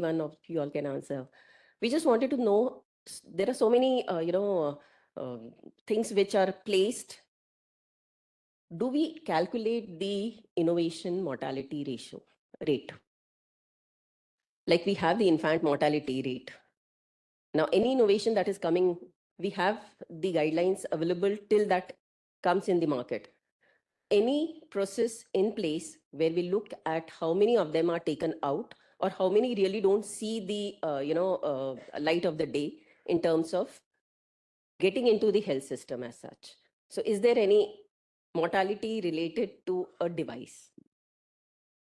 one of you all can answer. We just wanted to know, there are so many, things which are placed. Do we calculate the innovation mortality rate? Like we have the infant mortality rate. Now, any innovation that is coming, we have the guidelines available till that comes in the market. Any process in place where we look at how many of them are taken out or how many really don't see the light of the day in terms of getting into the health system as such. So is there any mortality related to a device?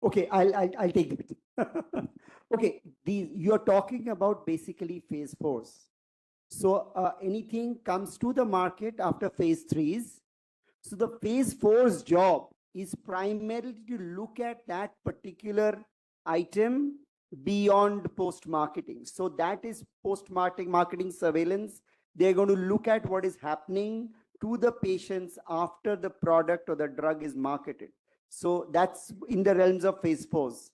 Okay, I'll take it. Okay, you're talking about basically phase 4s. So anything comes to the market after phase 3s. So the phase 4's job is primarily to look at that particular item beyond post-marketing. So that is post-marketing surveillance. They're going to look at what is happening to the patients after the product or the drug is marketed. So that's in the realms of phase 4s.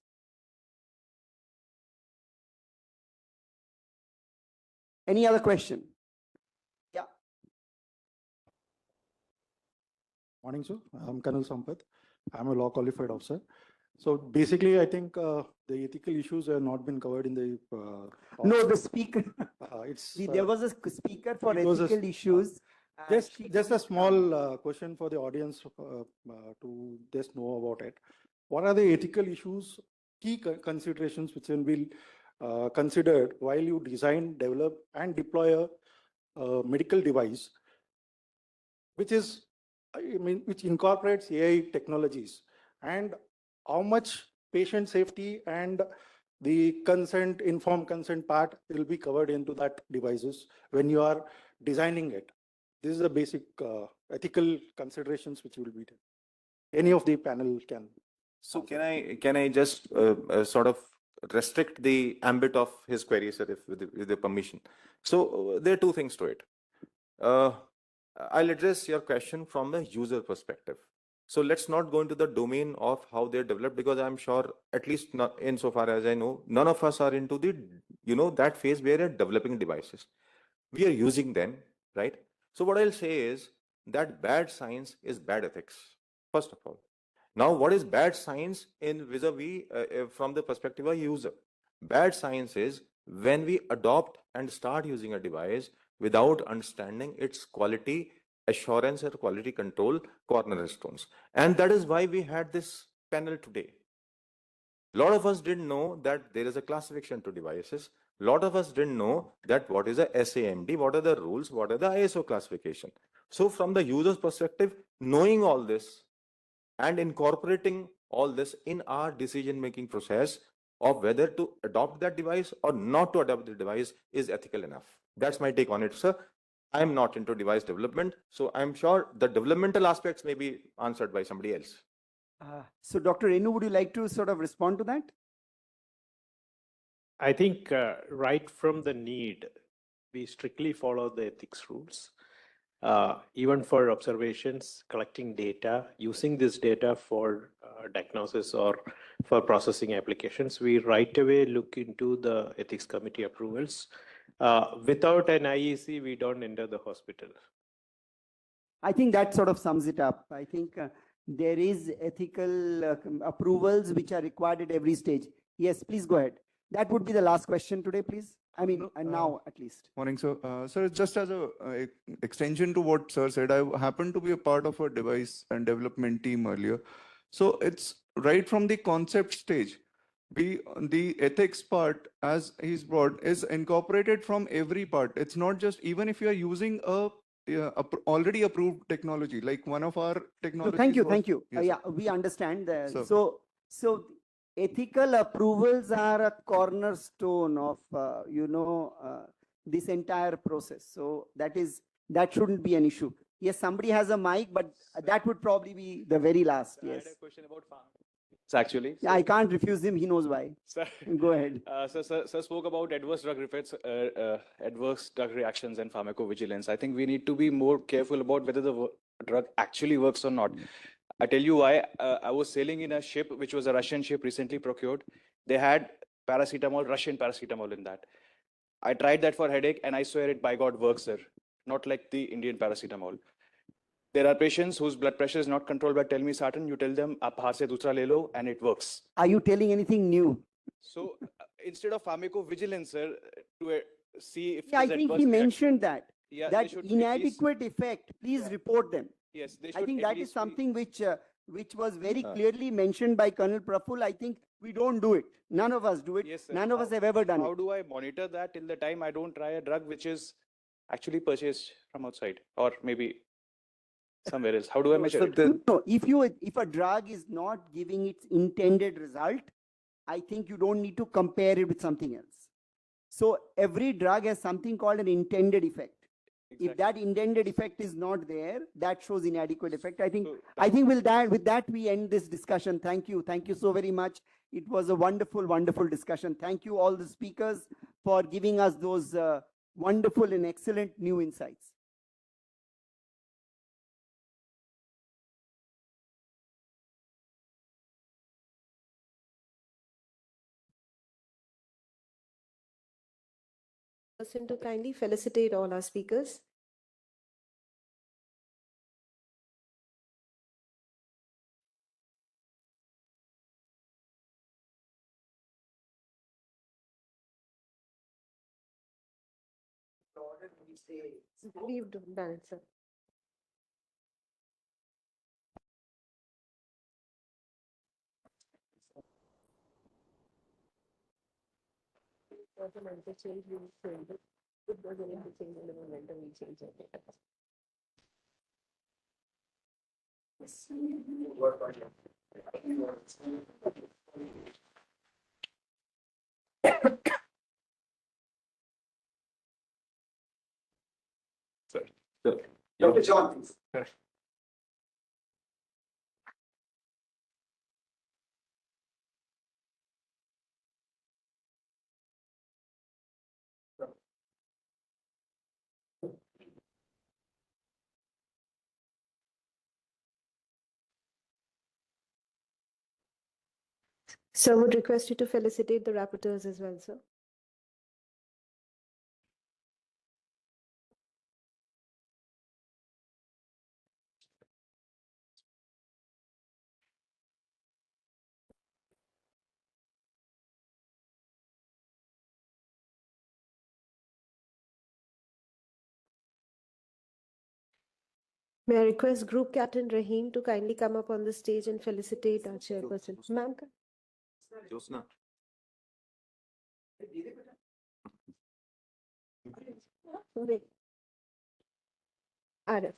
Any other question? Yeah. Morning, sir. I'm Kanal Sampath. I'm a law qualified officer. So basically, I think the ethical issues have not been covered in the. No, the speaker. There was a speaker for ethical issues. Just a small question for the audience to just know about it. What are the ethical issues, key considerations which will be considered while you design, develop, and deploy a medical device, which incorporates AI technologies, and how much patient safety and the informed consent part will be covered into that devices when you are designing it? This is the basic ethical considerations which will be done. Any of the panel can. So can I just sort of restrict the ambit of his query, sir, with the permission? So there are two things to it. I'll address your question from a user perspective. So let's not go into the domain of how they're developed, because I'm sure, at least not insofar as I know, none of us are into the that phase where we're developing devices. We are using them, right? So what I'll say is that bad science is bad ethics, first of all. Now, what is bad science in vis-a-vis from the perspective of a user? Bad science is when we adopt and start using a device without understanding its quality assurance or quality control cornerstones. And that is why we had this panel today. A lot of us didn't know that there is a classification to devices. A lot of us didn't know that what is a SAMD, what are the rules, what are the ISO classification. So from the user's perspective, knowing all this and incorporating all this in our decision-making process of whether to adopt that device or not to adopt the device is ethical enough. That's my take on it, sir. I'm not into device development, so I'm sure the developmental aspects may be answered by somebody else. So Dr. Renu, would you like to sort of respond to that? I think right from the need, we strictly follow the ethics rules. Even for observations, collecting data, using this data for diagnosis or for processing applications, we right away look into the ethics committee approvals. Without an IEC, we don't enter the hospital. I think that sort of sums it up. I think there is ethical approvals which are required at every stage. Yes, please go ahead. That would be the last question today, please. I mean, now at least. Morning, sir. Sir, just as a extension to what sir said, I happen to be a part of a device and development team earlier. So it's right from the concept stage. The ethics part, as he's brought, is incorporated from every part. It's not just, even if you are using a already approved technology, like one of our technologies. No, thank you. Yes, yeah, we understand that. So ethical approvals are a cornerstone of this entire process. So that shouldn't be an issue. Yes, somebody has a mic, but that would probably be the very last. Yes. I had a question about pharma. Actually, yeah, I can't refuse him. He knows why. Sir, go ahead. Sir spoke about adverse drug effects, adverse drug reactions, and pharmacovigilance. I think we need to be more careful about whether the drug actually works or not. I tell you why. I was sailing in a ship, which was a Russian ship recently procured. They had paracetamol, Russian paracetamol in that. I tried that for headache and I swear it by God works, sir. Not like the Indian paracetamol. There are patients whose blood pressure is not controlled by telmisartan. You tell them, "Aap baahar se dusra le lo," and it works. Are you telling anything new? So instead of pharmacovigilance, sir, to see if Yeah, I there's think adverse he reaction- mentioned that. Yeah, they That should at least- inadequate effect, please report them. Yes, they I should think at that is least be- something which was very clearly mentioned by Colonel Praful. I think we don't do it. None of us do it. Yes, sir. None of us have ever done How it. do I monitor that till the time I don't try a drug which is actually purchased from outside or maybe somewhere else? How do I measure it? No, if a drug is not giving its intended result, I think you don't need to compare it with something else. So every drug has something called an intended effect. If that intended effect is not there, that shows inadequate effect. I think with that we end this discussion. Thank you so very much. It was a wonderful discussion. Thank you all the speakers for giving us those wonderful and excellent new insights. To kindly felicitate all our speakers. We've done it, sir. Dr. John, please. Sir, would request you to felicitate the rapporteurs as well, sir. May I request Group Captain Rahim to kindly come up on the stage and felicitate our chairperson. Ma'am. Josna. Arif.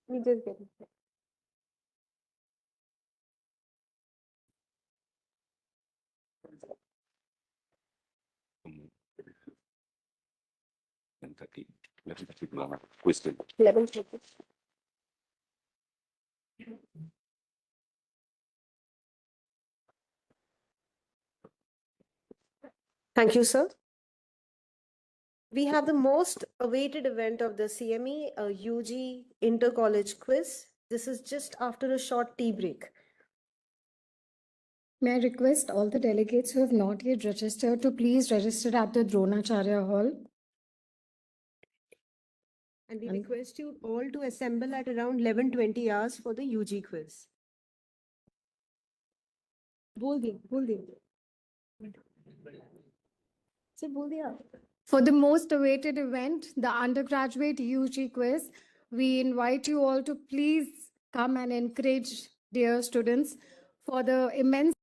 We just get it. Question. 11:30. Thank you, sir. We have the most awaited event of the CME, a UG inter-college quiz. This is just after a short tea break. May I request all the delegates who have not yet registered to please register at the Dronacharya Hall. And we request you all to assemble at around 11:20 hours for the UG quiz. बोल दिया. से बोल दिया. For the most awaited event, the undergraduate UG quiz, we invite you all to please come and encourage dear students for the immense